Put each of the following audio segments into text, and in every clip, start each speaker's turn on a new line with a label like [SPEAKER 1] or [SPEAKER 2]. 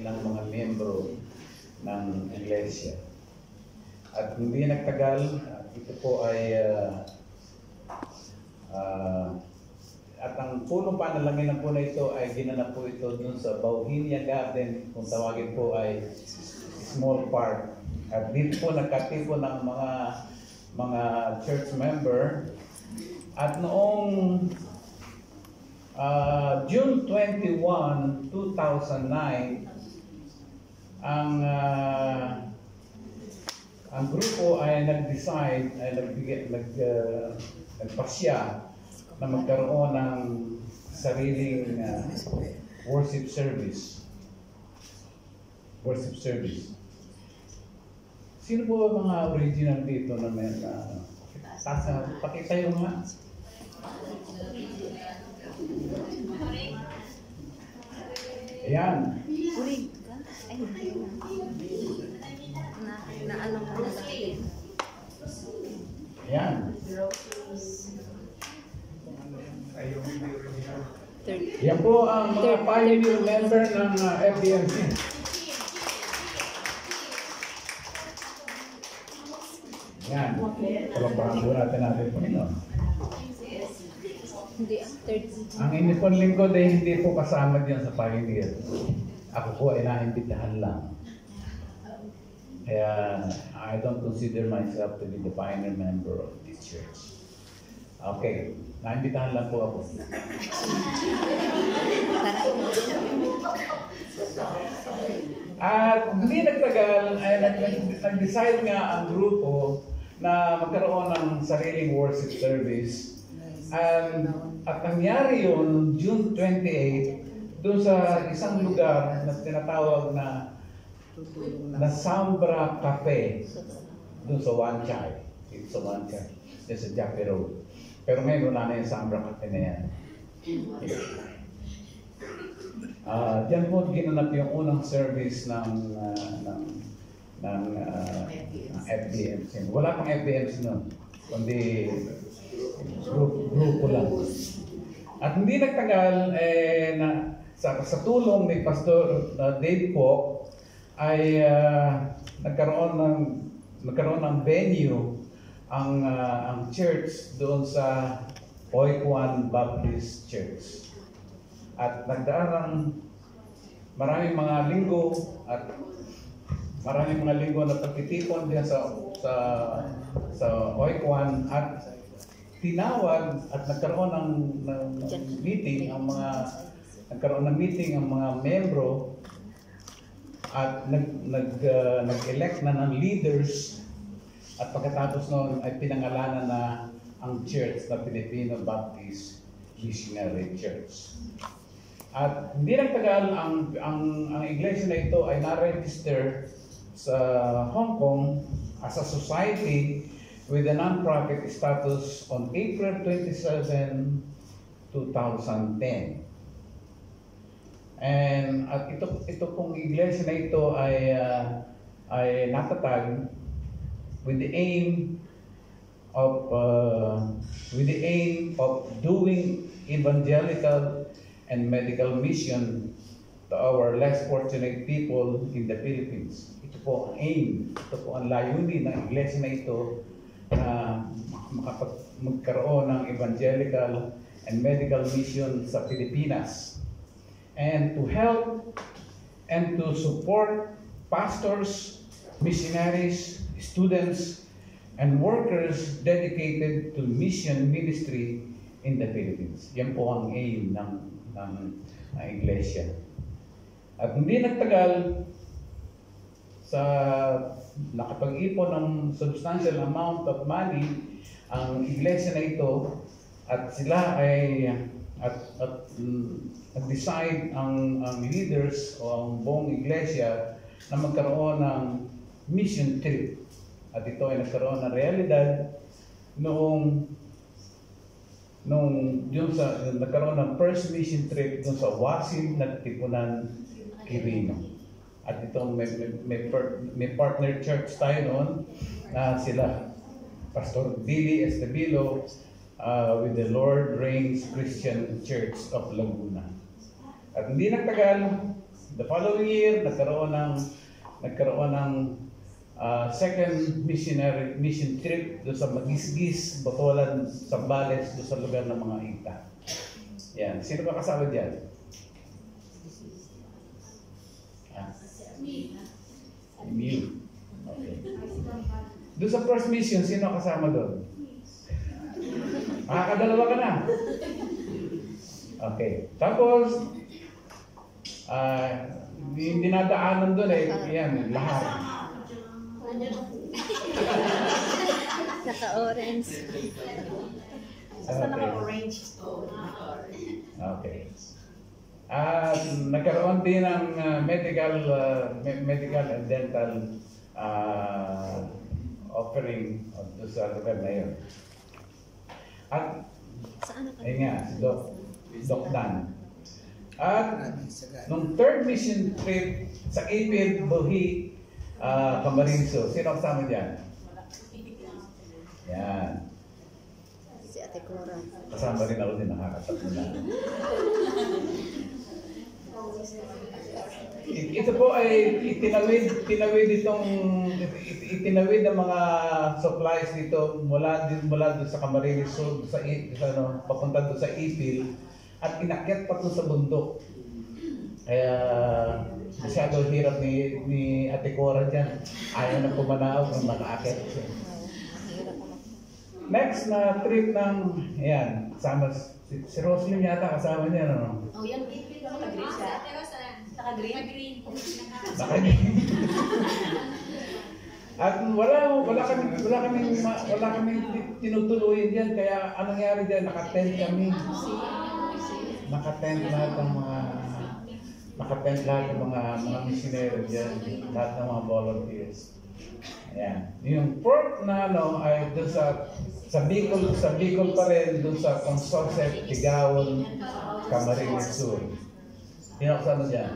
[SPEAKER 1] ng mga miyembro ng iglesia. At hindi nagtagal, ito po ay at ang punong panalangin na po na ito ay ginanap po ito dun sa Bauhinia Garden, kung tawagin po ay small park. At dito po nagkatipo ng mga church member. At noong June 21, 2009, ang grupo ay nag-decide, ay nagpasya na magkaroon ng sariling worship service. Worship service. Sino po ang mga original dito na may pakita yung mga? Ayan.
[SPEAKER 2] Ay, na ano ka na natin.
[SPEAKER 1] Ayan. Yan po ang mga pioneer member ng FDMC. Yan. Palagpahan po natin po ito.
[SPEAKER 2] Hindi, third.
[SPEAKER 1] Ang inipon lingkod ay hindi po kasama diyan sa pioneer. Ako po ay naimbitahan lang. Kaya I don't consider myself to be the pioneer member of this church. Okay, naimbitahan lang po ako. At hindi nagtagal, ay nag-decide nga ang grupo na magkaroon ng sariling worship service. At nangyari yun, June 28, doon sa isang lugar na tinatawag na Sambra Cafe, doon sa Wanchay. It's sa Wanchay, doon sa Jackie Road. Pero ngayon wala na yung Sambra Cafe na yan. Diyan po ginanap yung unang service ng FDMC. Wala pang FDMC noon, kundi grupo lang. At hindi nagtagal, sa tulong ni Pastor Dave po, ay nagkaroon ng venue ang church doon sa Oikwan Baptist Church. At nagdaang maraming mga linggo na pagtitipon diyan sa Oikwan, at tinawag at nagkaroon ng meeting ang mga membro, at nag-elect na ng leaders, at pagkatapos noon ay pinangalanan na ang church na Filipino Baptist Missionary Church. At hindi nagtagal, ang iglesia na ito ay na-register sa Hong Kong as a society with a non-profit status on April 27, 2010. At ito pong iglesia na ito ay natatag with the aim of doing evangelical and medical mission to our less fortunate people in the Philippines. Ito po ang aim, ito po ang layunin ng iglesia na ito, na magkaroon ng evangelical and medical mission sa Pilipinas, and to help and to support pastors, missionaries, students, and workers dedicated to mission ministry in the Philippines. Yan po ang aim ng iglesia. At hindi nagtagal, sa nakapag-ipon ng substantial amount of money ang iglesia na ito, at sila ay nag-decide ang leaders o ang buong iglesia na magkaroon ng mission trip. At ito ay nagkaroon ng realidad noong nagkaroon ng first mission trip doon sa Wasim na Tipunan, Quirino. At itong may partner church tayo noon na sila Pastor Billy Estabilo with the Lord Reigns Christian Church of Laguna. At hindi nagtagal, The following year, nagkaroon ng second mission trip doon sa Magisgis, Botolan, Sambales, doon sa lugar ng mga Ita. Yan. Sino ba kasama dyan? Emil. Okay. Doon sa first mission, sino kasama doon? Makakadalawa ka na. Okay. Tapos, yung dinadaanan doon yan, lahat.
[SPEAKER 2] Naka-orange.
[SPEAKER 1] Okay. Okay. At nagkaroon din ng medical and dental offering doon sa lugar na yun. At ayun nga, si Doc Dan. At nung third mission trip sa April, Buhi, Camarines, sino kasama dyan? Yan.
[SPEAKER 2] Si Ate Cora.
[SPEAKER 1] Kasama rin ako din, nakakatatlo na. Ito po ay itinawid ng mga supplies dito mula doon sa Camarines Sur, papunta doon sa Ipil at inakyat pa doon sa bundok. Kaya masyado hirap ni Ate Cora dyan. Ayaw na pumanaw kung nakaakyat siya. Next na trip ng, ayan, kasama si Roslyn yata kasama niya, no?
[SPEAKER 2] Oh, yan. Naka-green siya. Naka-green.
[SPEAKER 1] At wala kaming tinutuloy diyan, kaya anong nangyari diyan, naka-tent kami. Naka-tent lahat ng mga missionary diyan, lahat ng mga volunteers. Ayan. Yung fourth na ay doon sa Bicol pa rin, doon sa Consorcet, Tigawon, Camarines Sur. Sino kasama dyan?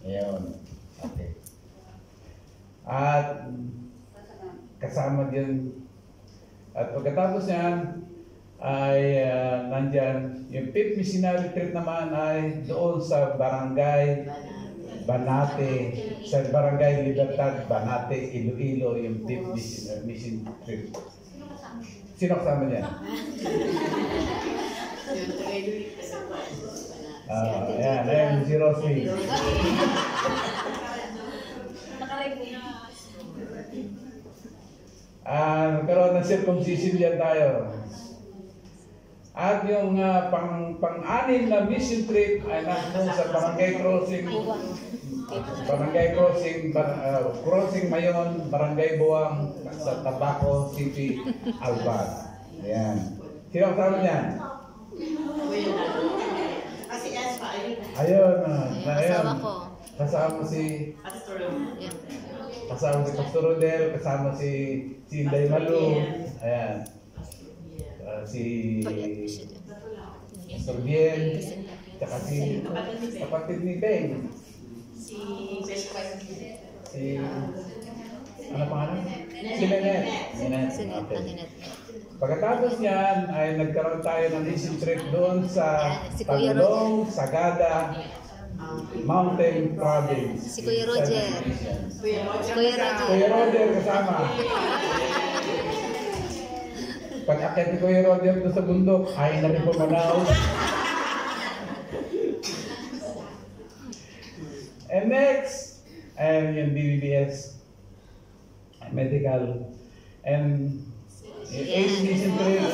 [SPEAKER 1] Ayan. Okay. At kasama din, at pagkatapos niyan ay nandyan, yung fifth missionary trip naman ay doon sa Barangay Banate, sa Barangay Libertad, Banate, Iloilo, yung fifth mission trip. Sino kasama niyan? Ayan, si Rosie. Nagkaroon ng circumcision yan tayo. At yung pang-anim na mission trip ay nandun sa Barangay Crossing Mayon, Barangay Buwang, sa Tabaco City, Albar. Ayan. Sino kasama niyan? Ayun.
[SPEAKER 2] Kasama ko.
[SPEAKER 1] Kasama si Pastor Rodel, kasama si Inday Malu. Ayan. Si Pastor Bien, tsaka si kapatid ni Beng. Ano pangalan? Si Nenet. Okay. Pagkatapos niyan ay nagkaroon tayo ng mission trip doon sa Tagulong, Sagada, Mountain Province.
[SPEAKER 2] Si Kuya Roger.
[SPEAKER 1] Kuya Roger kasama. Pag-akyat ni Kuya Roger doon sa bundok, ay na rin pumanaw. And next, yung DBBS medical and mission trip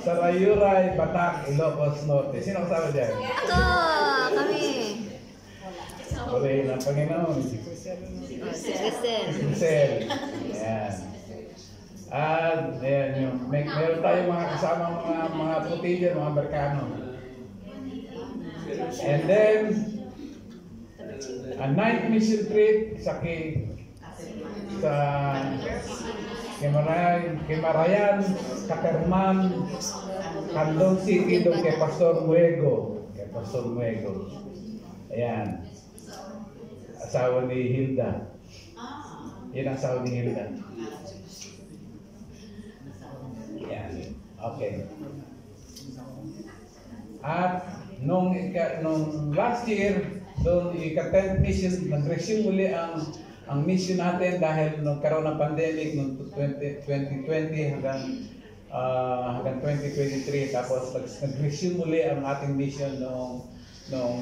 [SPEAKER 1] sa Rayuray, Batak, Ilocos Norte. Sino kasama dyan?
[SPEAKER 2] Ito! Kami!
[SPEAKER 1] Uri ng Panginoon.
[SPEAKER 2] Si
[SPEAKER 1] Giselle. Ayan. At ayan, meron tayo mga kasama mga puti dyan, mga Amerikano. And then, a ninth mission trip sa Kimarayan, Kakerman, Candon City, doon kay Pastor Muego. Ayan. Asawa ni Hilda. Yan ang asawa ni Hilda. Ayan. Okay. At nung last year, Doon, ika-10th mission, nag-resume muli ang mission natin dahil nagkaroon ng pandemic noong 2020 hanggang 2023. Tapos nag-resume muli ang ating mission noong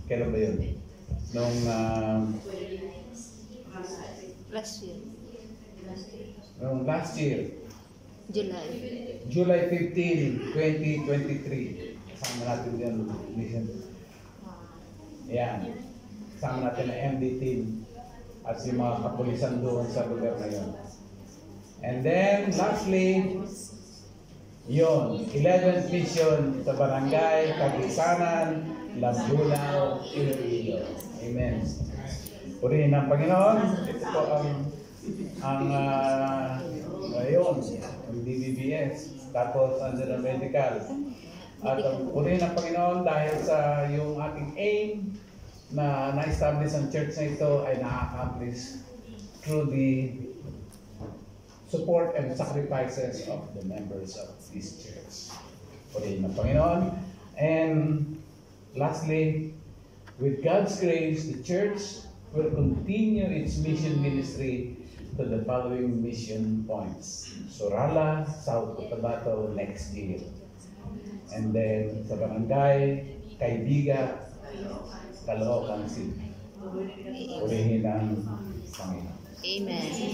[SPEAKER 1] kailan ba yun? Noong
[SPEAKER 3] Last year.
[SPEAKER 1] last year,
[SPEAKER 3] July.
[SPEAKER 1] July 15, 2023. Kasama natin yung mission. Yan. Kasama natin ang MD team at yung mga kapulisan doon sa lugar na yun. And then, lastly, yun, 11th mission sa barangay, Kagisanan, Lambunao, Iloilo. Amen. Purihin ng Panginoon. Ito po ngayon, ang DBBS, tapos under the medical. At purihin ng Panginoon dahil sa yung ating aim na na-establish ang church na ito ay na-accomplish through the support and sacrifices of the members of this church. Purihin ng Panginoon. And lastly, with God's grace, the church will continue its mission ministry to the following mission points. Surala, South Cotabato next year. And then sa barangay, Kaibiga, Caloocan City. Purihin ng Panginoon.
[SPEAKER 3] Amen.